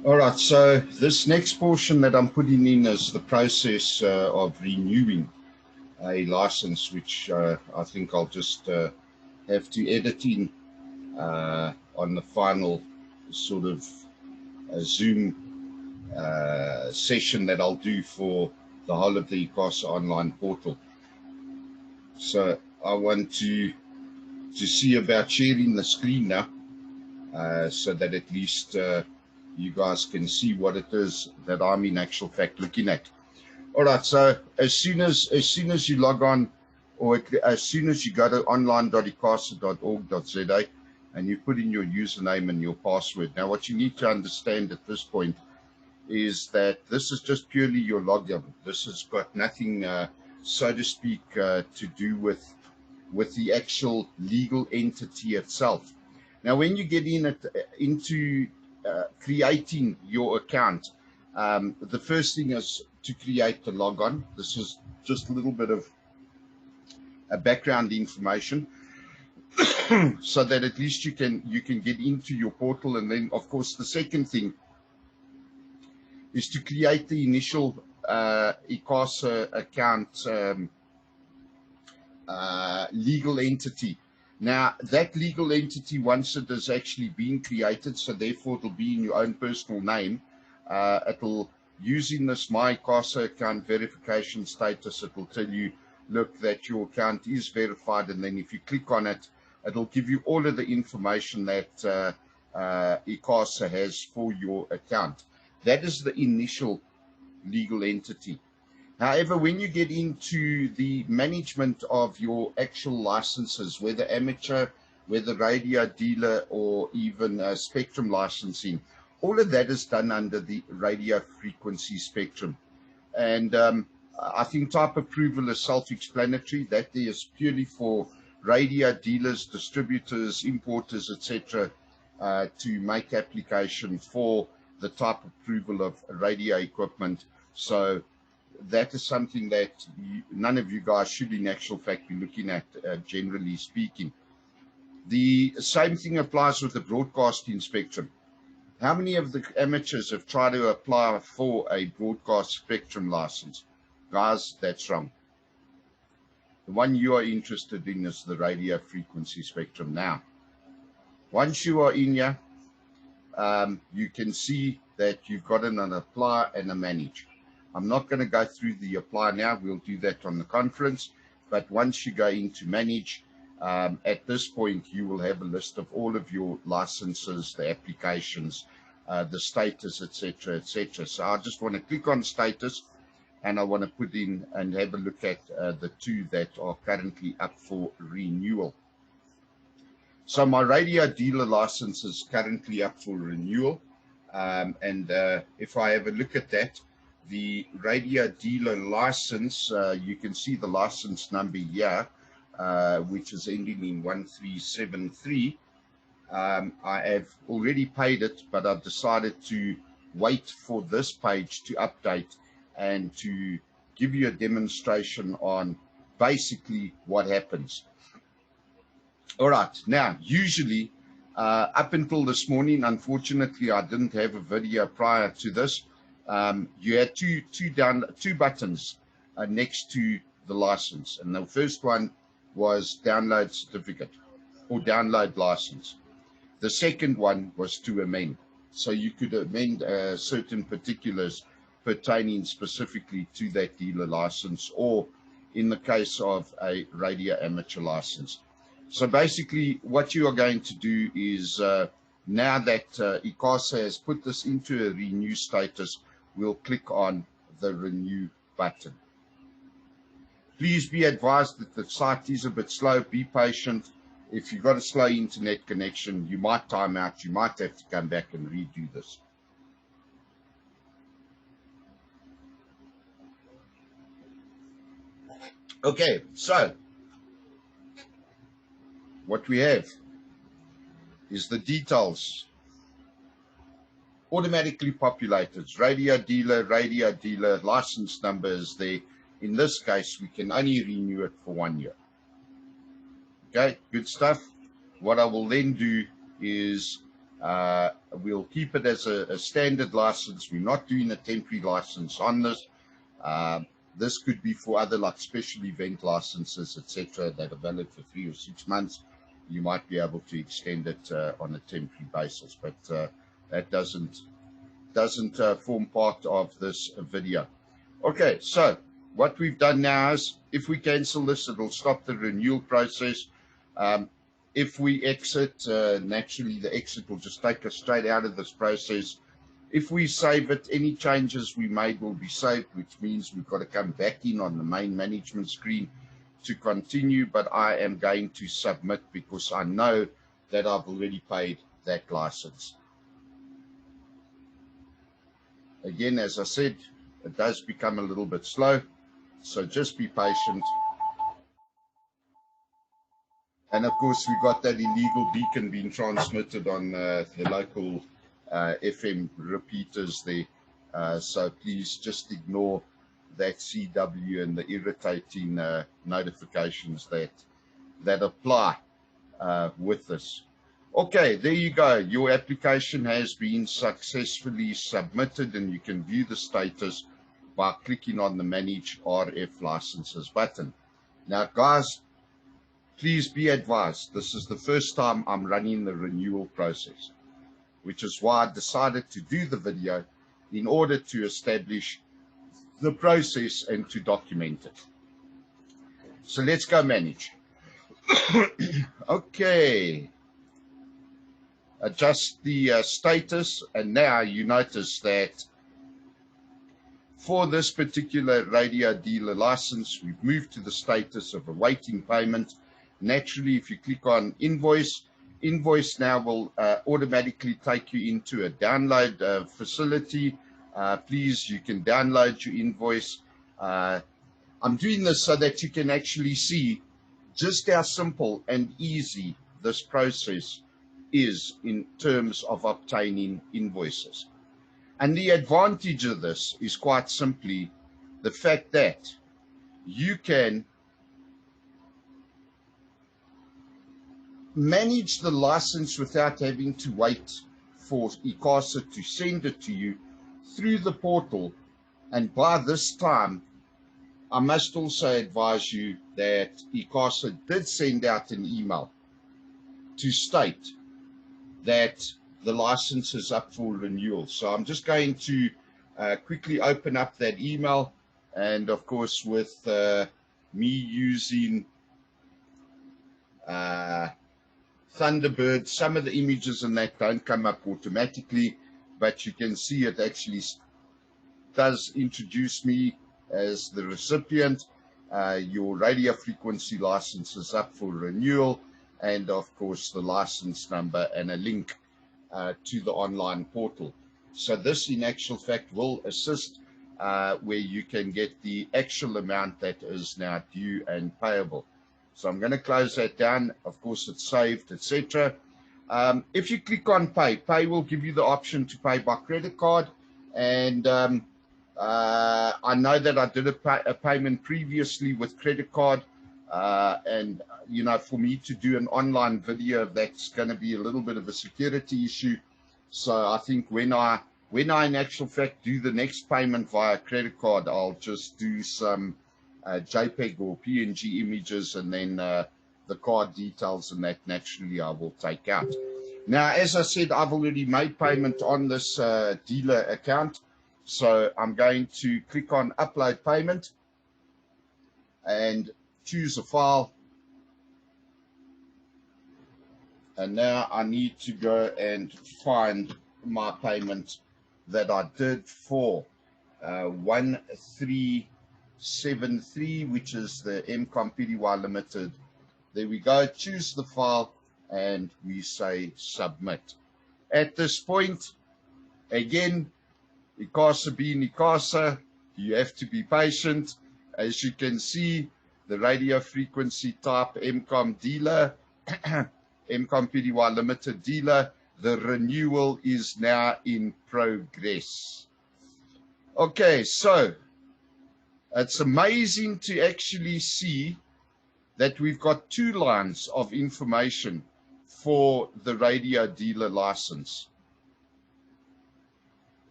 All right, so this next portion that I'm putting in is the process of renewing a license, which I think I'll just have to edit in on the final sort of Zoom session that I'll do for the whole of the ICASA online portal. So I want to see about sharing the screen now, so that at least you guys can see what it is that I'm in actual fact looking at. All right, so as soon as you log on, or as soon as you go to online.icasa.org.za and you put in your username and your password. Now, what you need to understand at this point is that this is just purely your login. This has got nothing, so to speak, to do with the actual legal entity itself. Now, when you get into creating your account, the first thing is to create the logon. This is just a little bit of background information so that at least you can get into your portal. And then, of course, the second thing is to create the initial ICASA account legal entity. Now, that legal entity, once it has actually been created, so therefore it'll be in your own personal name, it'll, using this My ICASA account verification status, it will tell you, look, that your account is verified, and then if you click on it, it'll give you all of the information that ICASA has for your account. That is the initial legal entity. However, when you get into the management of your actual licenses, whether amateur, whether radio dealer, or even spectrum licensing, all of that is done under the radio frequency spectrum. And I think type approval is self-explanatory. That is purely for radio dealers, distributors, importers, etc., to make application for the type approval of radio equipment. So that is something that none of you guys should in actual fact be looking at, generally speaking. The same thing applies with the broadcasting spectrum. How many of the amateurs have tried to apply for a broadcast spectrum license? Guys, that's wrong. The one you are interested in is the radio frequency spectrum. Now, once you are in here, you can see that you've got an apply and a manage. I'm not going to go through the apply now. We'll do that on the conference. But once you go into manage, at this point, you will have a list of all of your licenses, the applications, the status, etc., etc. So I just want to click on status, and I want to put in and have a look at the two that are currently up for renewal. So my radio dealer license is currently up for renewal. And if I have a look at that, the radio dealer license, you can see the license number here, which is ending in 1373. I have already paid it, but I've decided to wait for this page to update and to give you a demonstration on basically what happens. All right, now, usually, up until this morning, unfortunately, I didn't have a video prior to this. You had two buttons next to the license, and the first one was download certificate or download license. The second one was to amend, so you could amend certain particulars pertaining specifically to that dealer license, or in the case of a radio amateur license. So basically what you are going to do is, now that ICASA has put this into a renew status, we'll click on the renew button. Please be advised that the site is a bit slow. Be patient. If you've got a slow internet connection, you might time out. You might have to come back and redo this. Okay, so what we have is the details automatically populated. Radio dealer, license number is there. In this case, we can only renew it for 1 year. Okay, good stuff. What I will then do is We'll keep it as a standard license. We're not doing a temporary license on this. This could be for other like special event licenses, etc., that are valid for 3 or 6 months. You might be able to extend it on a temporary basis, but that doesn't form part of this video. Okay, so what we've done now is, if we cancel this, it'll stop the renewal process. If we exit, naturally the exit will just take us straight out of this process. If we save it, any changes we made will be saved, which means we've got to come back in on the main management screen to continue, but I am going to submit because I know that I've already paid that license. Again, as I said, it does become a little bit slow, so just be patient. And of course, we've got that illegal beacon being transmitted on the local FM repeaters there. So please just ignore that CW and the irritating notifications that apply with this. Okay, there you go. Your application has been successfully submitted, and you can view the status by clicking on the Manage RF Licenses button. Now, guys, please be advised, this is the first time I'm running the renewal process, which is why I decided to do the video in order to establish the process and to document it. So let's go manage. Okay. Adjust the status, and now you notice that for this particular radio dealer license, we've moved to the status of awaiting payment. Naturally, if you click on invoice now will automatically take you into a download facility. Please, you can download your invoice. I'm doing this so that you can actually see just how simple and easy this process is in terms of obtaining invoices. And the advantage of this is quite simply the fact that you can manage the license without having to wait for ICASA to send it to you through the portal. And by this time, I must also advise you that ICASA did send out an email to state that the license is up for renewal. So I'm just going to quickly open up that email, and of course with me using Thunderbird, some of the images in that don't come up automatically, but you can see it actually does introduce me as the recipient. Your radio frequency license is up for renewal, and of course the license number and a link to the online portal. So this in actual fact will assist where you can get the actual amount that is now due and payable. So I'm going to close that down. Of course it's saved, etc. If you click on pay will give you the option to pay by credit card, and I know that I did a payment previously with credit card, and you know, for me to do an online video, that's going to be a little bit of a security issue. So I think when I in actual fact do the next payment via credit card, I'll just do some JPEG or PNG images, and then the card details, and that naturally I will take out. Now, as I said, I've already made payment on this dealer account, so I'm going to click on upload payment and choose a file. And now I need to go and find my payment that I did for 1373, which is the MCOM PDY Limited. There we go. Choose the file and we say submit. At this point, again, ICASA being ICASA, you have to be patient. As you can see, the radio frequency type MCOM dealer, MCOM PDY Limited dealer, the renewal is now in progress. Okay, so it's amazing to actually see that we've got two lines of information for the radio dealer license.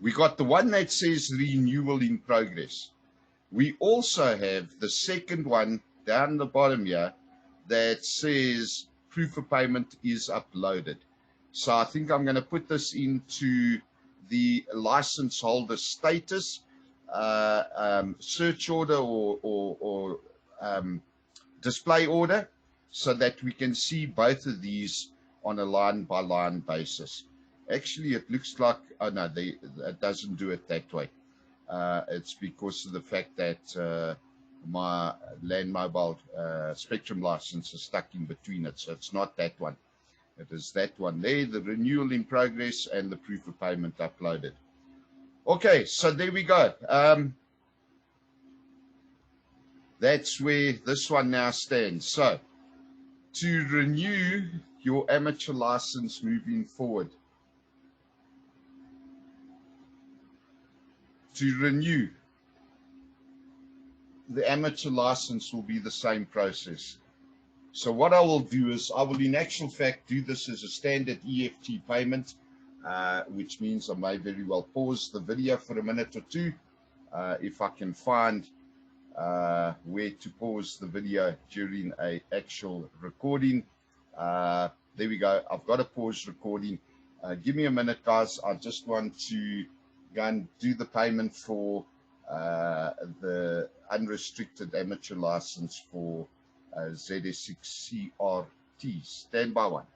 We got the one that says renewal in progress. We also have the second one down the bottom here that says proof of payment is uploaded. So I think I'm going to put this into the license holder status search order or display order, so that we can see both of these on a line-by-line basis. Actually, it looks like, oh no, it doesn't do it that way. It's because of the fact that my land mobile spectrum license is stuck in between it, so it's not that one. It is that one there, the renewal in progress and the proof of payment uploaded. Okay, so there we go. That's where this one now stands. So, to renew your amateur license moving forward, to renew the amateur license will be the same process. So what I will do is I will in actual fact do this as a standard EFT payment, which means I may very well pause the video for a minute or two if I can find where to pause the video during a actual recording. There we go. I've got a pause recording. Give me a minute, guys. I just want to go and do the payment for the unrestricted amateur license for ZS6CRT. Stand by one.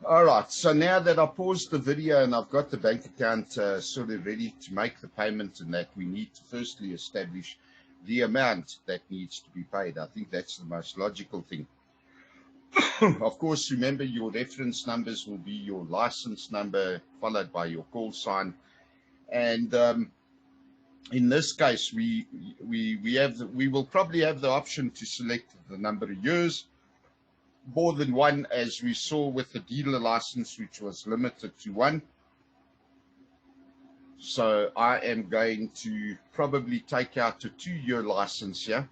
All right, so now that I paused the video and I've got the bank account sort of ready to make the payment, and that we need to firstly establish the amount that needs to be paid. I think that's the most logical thing. Of course, remember your reference numbers will be your license number followed by your call sign. And in this case, we will probably have the option to select the number of years, more than one, as we saw with the dealer license, which was limited to one. So I am going to probably take out a 2-year license here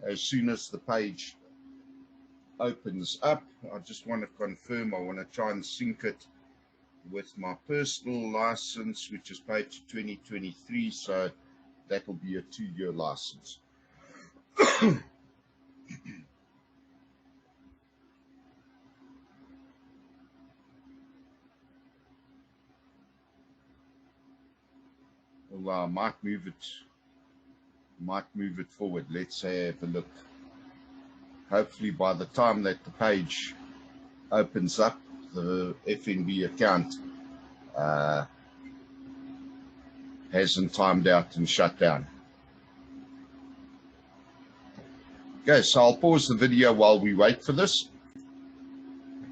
as soon as the page opens up. I just want to confirm, I want to try and sync it with my personal license, which is paid to 2023, so that will be a 2-year license. Well, I might move it forward. Let's have a look. Hopefully by the time that the page opens up, the FNB account hasn't timed out and shut down. Okay, so I'll pause the video while we wait for this.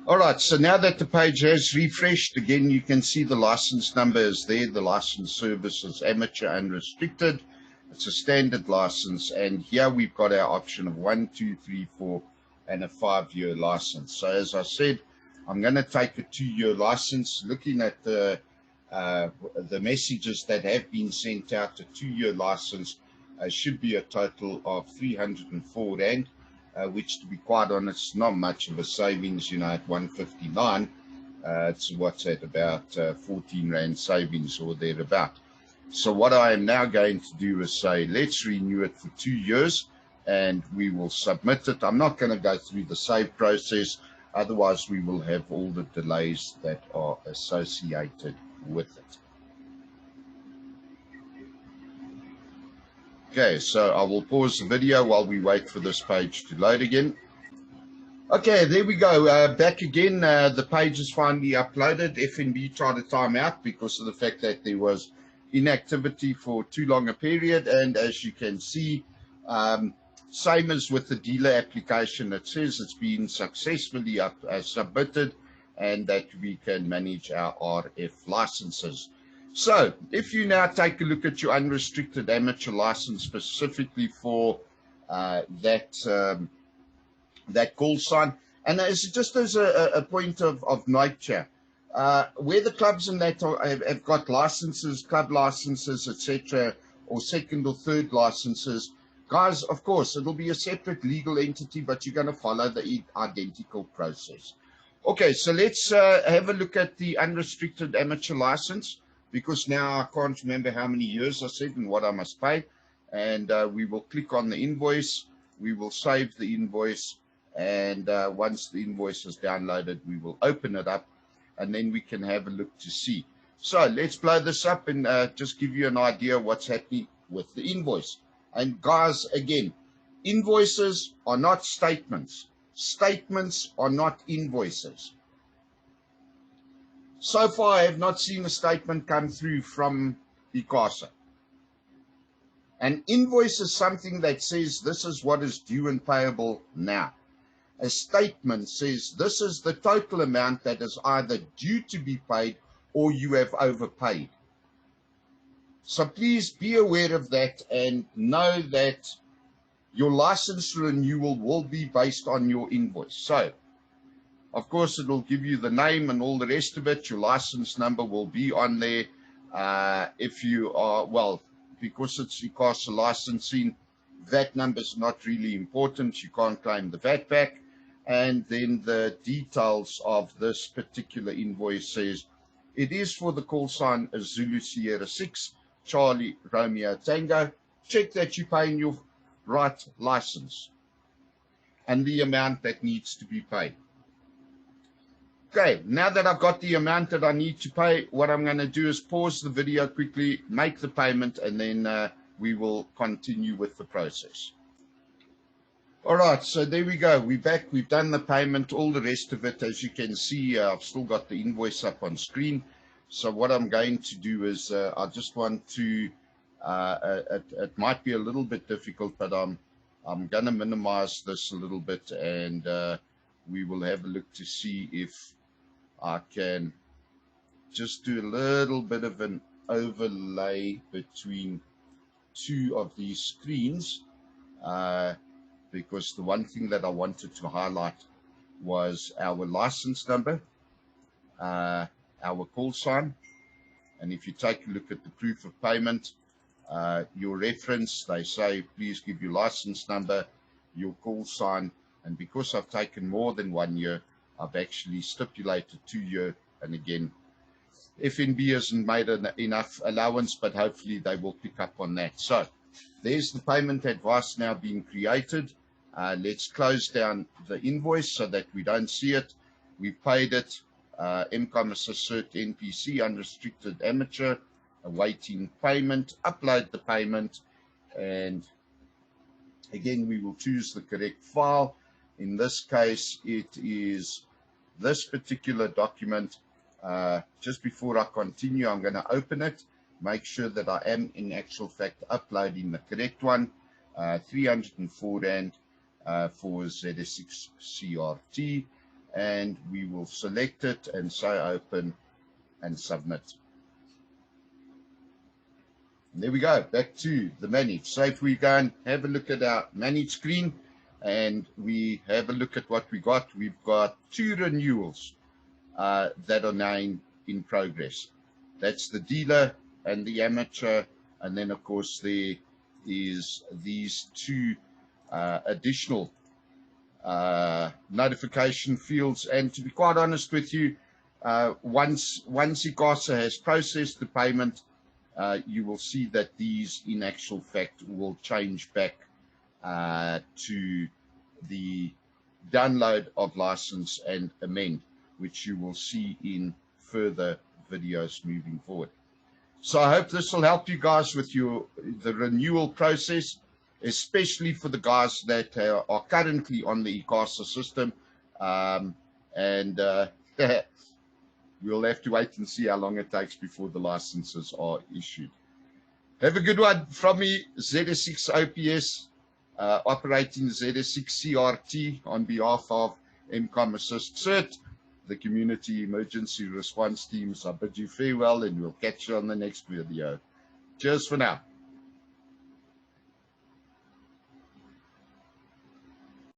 All right, so now that the page has refreshed, again, you can see the license number is there. The license service is amateur unrestricted. It's a standard license, and here we've got our option of 1, 2, 3, 4, and a 5-year license. So as I said, I'm going to take a 2-year license. Looking at the messages that have been sent out, a 2-year license should be a total of 304 Rand, which, to be quite honest, not much of a savings, you know, at 159. It's what's at about 14 Rand savings or thereabout. So what I am now going to do is say, let's renew it for 2 years, and we will submit it. I'm not going to go through the save process. Otherwise, we will have all the delays that are associated with it. Okay, so I will pause the video while we wait for this page to load again. Okay, there we go. Back again. The page is finally uploaded. FNB tried to time out because of the fact that there was inactivity for too long a period. And as you can see, same as with the dealer application, it says it's been successfully submitted and that we can manage our RF licenses. So if you now take a look at your unrestricted amateur license specifically for that call sign, and just as a point of nature, where the clubs and that have got licenses, club licenses, etc., or second or third licenses, Guys, of course, it'll be a separate legal entity, but you're going to follow the identical process. Okay, so let's have a look at the unrestricted amateur license, because now I can't remember how many years I said and what I must pay. And we will click on the invoice. We will save the invoice. And once the invoice is downloaded, we will open it up, and then we can have a look to see. So let's blow this up and just give you an idea of what's happening with the invoice. And guys, again, invoices are not statements. Statements are not invoices. So far, I have not seen a statement come through from ICASA. An invoice is something that says this is what is due and payable now. A statement says this is the total amount that is either due to be paid or you have overpaid. So please be aware of that and know that your license renewal will be based on your invoice. So, of course, it will give you the name and all the rest of it. Your license number will be on there. If you are, well, because it's ICASA licensing, VAT number is not really important. You can't claim the VAT back. And then the details of this particular invoice says it is for the call sign Zulu Sierra 6, Charlie Romeo Tango. Check that you're paying your right license and the amount that needs to be paid. Okay, now that I've got the amount that I need to pay, what I'm going to do is pause the video quickly, make the payment, and then we will continue with the process. All right, so there we go. We're back. We've done the payment, all the rest of it. As you can see, I've still got the invoice up on screen. So what I'm going to do is I just want to, it might be a little bit difficult, but I'm going to minimize this a little bit, and we will have a look to see if I can just do a little bit of an overlay between two of these screens, because the one thing that I wanted to highlight was our license number, our call sign, and if you take a look at the proof of payment, your reference, they say please give your license number, your call sign, and because I've taken more than 1 year, I've actually stipulated 2 year, and again, FNB hasn't made enough allowance, but hopefully they will pick up on that. So there's the payment advice now being created. Let's close down the invoice so that we don't see it. We've paid it. MCOM Assist Cert NPC unrestricted amateur, awaiting payment. Upload the payment, and again we will choose the correct file. In this case, it is this particular document. Just before I continue, I'm going to open it, make sure that I am in actual fact uploading the correct one. 304 Rand for ZS6 CRT, and we will select it and say open and submit. And there we go, back to the manage. So if we go and have a look at our manage screen and we have a look at what we got, we've got 2 renewals that are now in progress. That's the dealer and the amateur, and then of course there is these 2 additional notification fields. And to be quite honest with you, once ICASA has processed the payment, you will see that these in actual fact will change back to the download of license and amend, which you will see in further videos moving forward. So I hope this will help you guys with the renewal process, especially for the guys that are currently on the ICASA system. We'll have to wait and see how long it takes before the licenses are issued. Have a good one from me, ZS6 OPS, operating ZS6 CRT on behalf of MCOM Assist Cert, the Community Emergency Response Teams. I bid you farewell, and we'll catch you on the next video. Cheers for now.